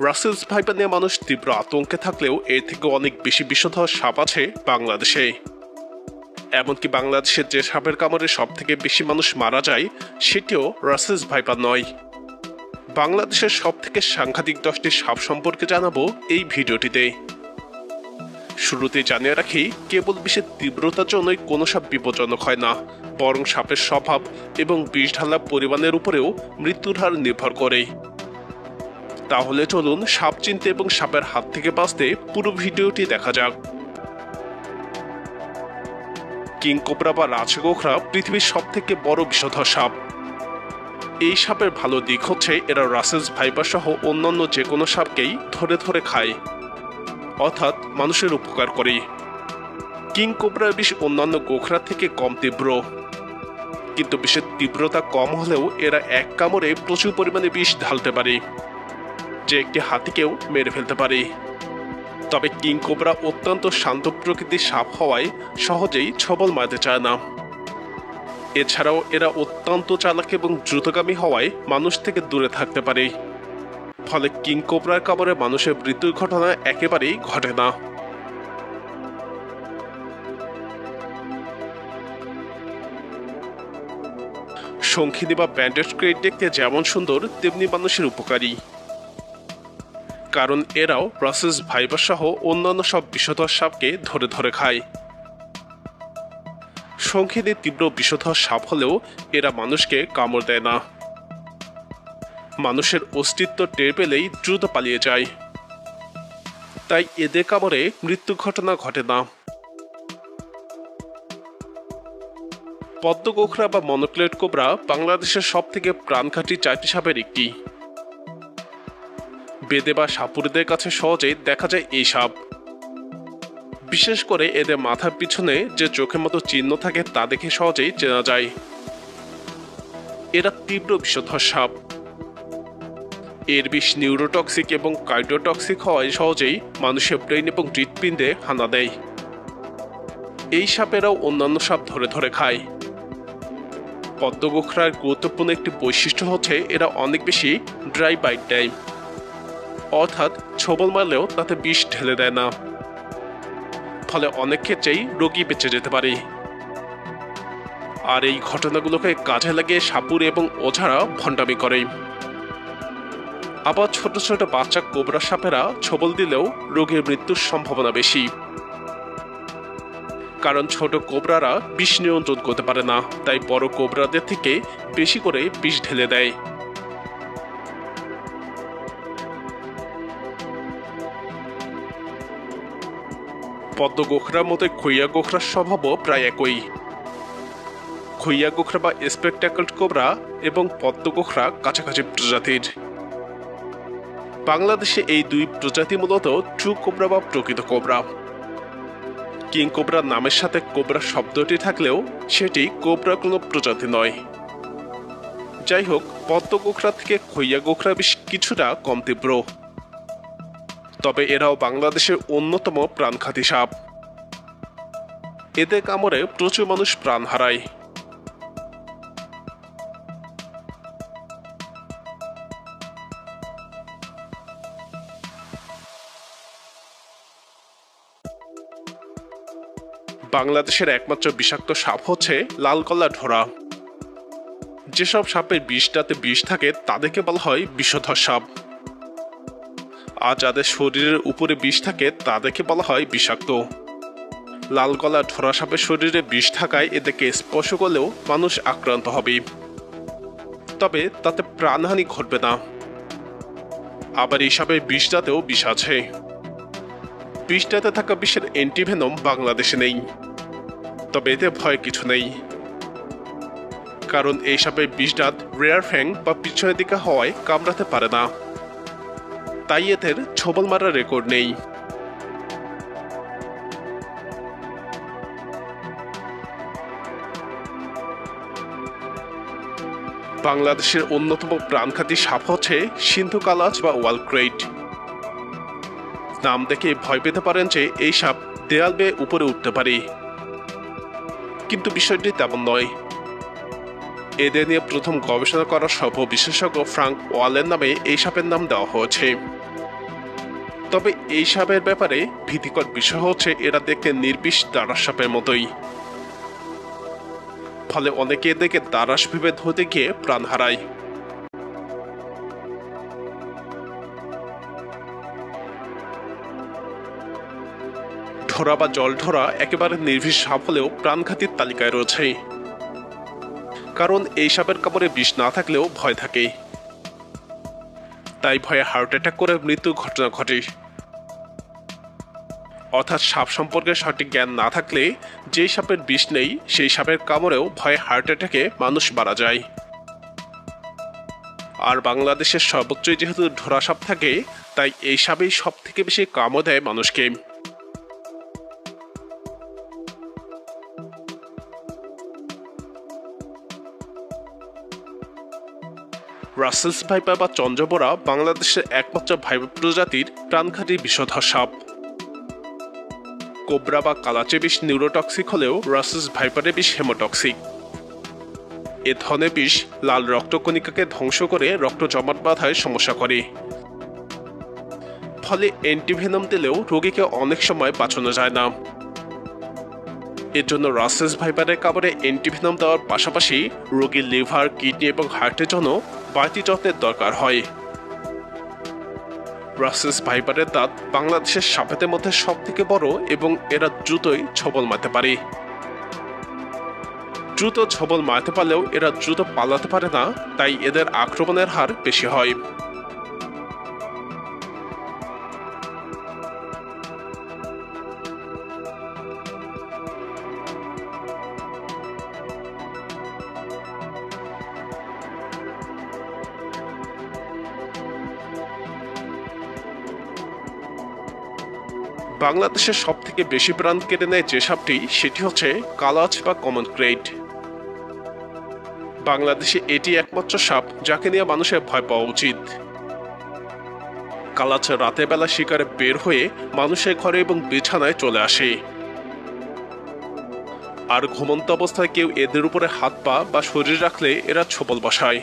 Russell's viper নিয়ে মানুষ তীব্র আতঙ্কে থাকলেও এর থেকে অনেক বেশি বিষধর সাপ আছে বাংলাদেশে। এমনকি বাংলাদেশের যে সাপের কামড়ে সব থেকে বেশি মানুষ মারা যায় সেটিও রাসেলস ভাইপার নয়। বাংলাদেশের সব থেকে সাংঘাতিক 10টি সাপ সম্পর্কে জানাবো এই ভিডিওটিতে। শুরুতে জানিয়ে রাখি, কেবল বিষের তীব্রতার জন্যই কোনো সাপ বিপজ্জনক হয় না, বরং সাপের স্বভাব এবং বিষ ঢালা পরিমাণের উপরেও মৃত্যুর হার নির্ভর করে। তাহলে চলুন সাপ চিনতে এবং সাপের হাত থেকে বাঁচতে পুরো ভিডিওটি দেখা যাক। কিং কোবরা বা রাজগোখরা পৃথিবীর সব থেকে বড় বিষধর সাপ। এই সাপের ভালো দিক হচ্ছে এরা রাসেলস ভাইপার সহ অন্যান্য যে কোনো সাপকেই ধরে ধরে খায়, অর্থাৎ মানুষের উপকার করে। কিং কোবরার বিষ অন্যান্য গোখরা থেকে কম তীব্র, কিন্তু বিষের তীব্রতা কম হলেও এরা এক কামড়ে প্রচুর পরিমাণে বিষ ঢালতে পারে, যে একটি হাতিকেও মেরে ফেলতে পারে। তবে কিং কোবরা অত্যন্ত শান্ত প্রকৃতির সাপ হওয়ায় সহজেই ছবল মারতে চায় না। এছাড়াও এরা অত্যন্ত চালাক এবং দ্রুতগামী হওয়ায় মানুষ থেকে দূরে থাকতে পারে, ফলে কিং কোবরার কামড়ে মানুষের মৃত্যুর ঘটনা একেবারেই ঘটে না। শঙ্খিনী বা ব্যান্ডেড ক্রেট দেখতে যেমন সুন্দর তেমনি মানুষের উপকারী, কারণ এরাও রাসেলস ভাইপার সহ অন্যান্য সব বিষধর সাপকে ধরে ধরে খায়। শঙ্খিনী তীব্র বিষধর সাপ হলেও এরা মানুষকে কামড় দেয় না। মানুষের অস্তিত্ব টের পেলেই দ্রুত পালিয়ে যায়, তাই এদের কামড়ে মৃত্যু ঘটনা ঘটে না। পদ্মগোখরা বা মনোক্লেট কোবরা বাংলাদেশের সব থেকে প্রাণঘাতী 4টি সাপের একটি। বেদে বা সাপুড়েদের কাছে সহজেই দেখা যায় এই সাপ। বিশেষ করে এদের মাথার পিছনে যে চোখের মতো চিহ্ন থাকে তা দেখে সহজেই চেনা যায়। এরা তীব্র বিষধর সাপ। এর বিষ নিউরোটক্সিক এবং কার্ডিওটক্সিক হওয়ায় সহজেই মানুষের ব্রেন এবং হৃৎপিণ্ডে হানা দেয়। এই সাপেরাও অন্যান্য সাপ ধরে ধরে খায়। পদ্মগোখরার গুরুত্বপূর্ণ একটি বৈশিষ্ট্য হচ্ছে এরা অনেক বেশি ড্রাই বাইট দেয়, অর্থাৎ ছবল মারলেও তাতে বিষ ঢেলে দেয় না, ফলে অনেক ক্ষেত্রেই রোগী বেঁচে যেতে পারে। আর এই ঘটনাগুলোকে কাজে লাগিয়ে সাপুড়ে এবং ওঝারা ভণ্ডামি করে। আবার ছোট ছোট বাচ্চা কোবরা সাপেরা ছবল দিলেও রোগীর মৃত্যুর সম্ভাবনা বেশি, কারণ ছোট কোবরারা বিষ নিয়ন্ত্রণ করতে পারে না, তাই বড় কোবরাদের থেকে বেশি করে বিষ ঢেলে দেয়। পদ্মগোখরার মতো খইয়া গোখরার স্বভাবও প্রায় একই। খইয়া গোখরা বা স্পেকট্যাকল কোবরা এবং পদ্মগোখরা কাছাকাছি প্রজাতির। বাংলাদেশে এই দুই প্রজাতি মূলত ট্রু কোবরা বা প্রকৃত কোবরা। কিং কোবরার নামের সাথে কোবরা শব্দটি থাকলেও সেটি কোবরা কোনো প্রজাতি নয়। যাই হোক, পদ্মগোখরা থেকে খইয়া গোখরা বেশ কিছুটা কম তীব্র, তবে এরাও বাংলাদেশের অন্যতম প্রাণঘাতী সাপ। এদের কামড়ে প্রচুর মানুষ প্রাণ হারায়। বাংলাদেশের একমাত্র বিষাক্ত সাপ হচ্ছে লাল গলা ঢোরা। যেসব সাপের বিষটাতে বিষ থাকে তাদেরকে বলা হয় বিষধর সাপ, আর যাদের শরীরের উপরে বিষ থাকে তাদেরকে বলা হয় বিষাক্ত। লাল গলা ঢোরা সাপের শরীরে বিষ থাকায় এদেরকে স্পর্শ করলেও মানুষ আক্রান্ত হবে, তবে তাতে প্রাণহানি ঘটবে না। আবার এই সাপের বিষটাতেও বিষ আছে। বিষটাতে থাকা বিষের অ্যান্টিভেনম বাংলাদেশে নেই, তবে এতে ভয় কিছু নেই, কারণ এই সাপের বিষদাঁত রেয়ার ফ্যাং বা পিছনের দিকে হওয়ায় কামড়াতে পারে না, তাই এদের ছবল মারার রেকর্ড নেই। বাংলাদেশের অন্যতম প্রাণঘাতী সাপ হচ্ছে সিন্ধু কালাজ বা ওয়াল ক্রেট। নাম দেখে ভয় পেতে পারেন যে এই সাপ দেয়াল বেয়ে উপরে উঠতে পারে, কিন্তু বিষয়টি তেমন নয়। এদের নিয়ে প্রথম গবেষণা করা সর্ব বিশেষজ্ঞ ফ্রাঙ্ক ওয়ালের নামে এই সাপের নাম দেওয়া হয়েছে। তবে এই সাপের ব্যাপারে ভীতিকর বিষয় হচ্ছে এরা দেখতে নির্বিষ দারাস সাপের মতোই, ফলে অনেকে এদেরকে দারাস ভেবে ধরতে গিয়ে প্রাণ হারায়। ধরা বা জল ধরা একেবারে নির্বিষ সাপ হলেও প্রাণঘাতীর তালিকায় রয়েছে, কারণ এই সাপের কামড়ে বিষ না থাকলেও ভয় থাকে, তাই ভয়ে হার্ট অ্যাটাক করে মৃত্যুর ঘটনা ঘটে। অর্থাৎ সাপ সম্পর্কে সঠিক জ্ঞান না থাকলে যেই সাপের বিষ নেই সেই সাপের কামড়েও ভয়ে হার্ট অ্যাটাকে মানুষ মারা যায়। আর বাংলাদেশের সর্বোচ্চই যেহেতু ধরা সাপ থাকে, তাই এই সাপেই সব থেকে বেশি কামড় দেয় মানুষকে। রাসেলস ভাইপার বা চন্দ্রবোরা বাংলাদেশের একমাত্র ভাইপার প্রজাতির প্রাণঘাতী বিষধর সাপ। কোবরা বা কালাচে বিষ নিউরোটক্সিক হলেও রাসেলস ভাইপারের বিষ হেমোটক্সিক। এ ধরনের বিষ লাল রক্তকণিকাকে ধ্বংস করে রক্ত জমাট বাঁধায় সমস্যা করে, ফলে অ্যান্টিভেনম দিলেও রোগীকে অনেক সময় বাঁচানো যায় না। এর জন্য রাসেলস ভাইপারের কামড়ে অ্যান্টিভেনম দেওয়ার পাশাপাশি রোগীর লিভার, কিডনি এবং হার্টের জন্য বাড়তি যত্নের দরকার হয়। রাসেলস ভাইপারের দাঁত বাংলাদেশের সাপেদের মধ্যে সব থেকে বড় এবং এরা দ্রুতই ছোবল মারতে পারে। দ্রুত ছোবল মারতে পারলেও এরা দ্রুত পালাতে পারে না, তাই এদের আক্রমণের হার বেশি হয়। বাংলাদেশের সব থেকে বেশি প্রাণ কেড়ে নেয় যে সাপটি, সেটি হচ্ছে কালাচ বা কমন ক্রেট। বাংলাদেশে এটি একমাত্র সাপ যাকে নিয়ে মানুষের ভয় পাওয়া উচিত। কালাচ রাতের বেলা শিকারে বের হয়ে মানুষের ঘরে এবং বিছানায় চলে আসে, আর ঘুমন্ত অবস্থায় কেউ এদের উপরে হাত পা বা শরীর রাখলে এরা ছোবল বসায়।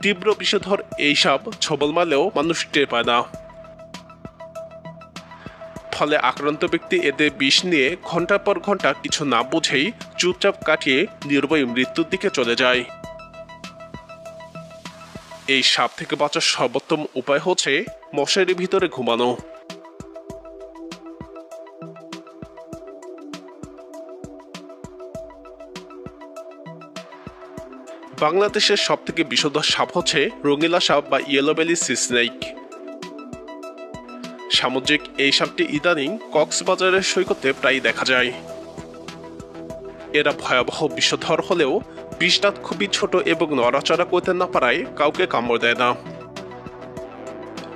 তীব্র বিষধর এই সাপ ছোবল মারলেও মানুষ টের পায় না, ফলে আক্রান্ত ব্যক্তি এদের বিষ নিয়ে ঘন্টার পর ঘন্টা কিছু না বুঝেই চুপচাপ কাটিয়ে নির্ভয় মৃত্যুর দিকে চলে যায়। এই সাপ থেকে বাঁচার সর্বোত্তম উপায় হচ্ছে মশারির ভিতরে ঘুমানো। বাংলাদেশের সব থেকে বিষধর সাপ হচ্ছে রঙিলা সাপ বা ইয়েলো বেলি সি স্নেক। সামুদ্রিক এই সাপটি ইদানিং কক্সবাজারের সৈকতে প্রায় দেখা যায়। এরা ভয়াবহ বিষধর হলেও বিষদাঁত খুবই ছোট এবং নড়াচড়া করতে না পারায় কাউকে কামড় দেয় না।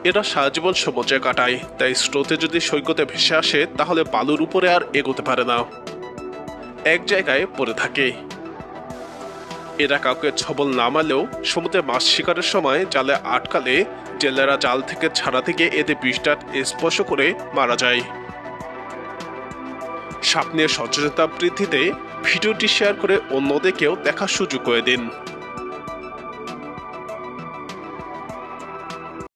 এরা সারা জীবন সমুদ্রে কাটায়, তাই স্রোতে যদি সৈকতে ভেসে আসে তাহলে বালুর উপরে আর এগোতে পারে না, এক জায়গায় পড়ে থাকে। এরা কাউকে ছবল না মারলেও সমুদ্রে মাছ শিকারের সময় জালে আটকালে জেলেরা জাল থেকে ছাড়াতে গিয়ে এদের বিষদাঁত স্পর্শ করে মারা যায়। সাপ নিয়ে সচেতনতা বৃদ্ধিতে ভিডিওটি শেয়ার করে অন্যদেরকেও দেখার সুযোগ করে দিন।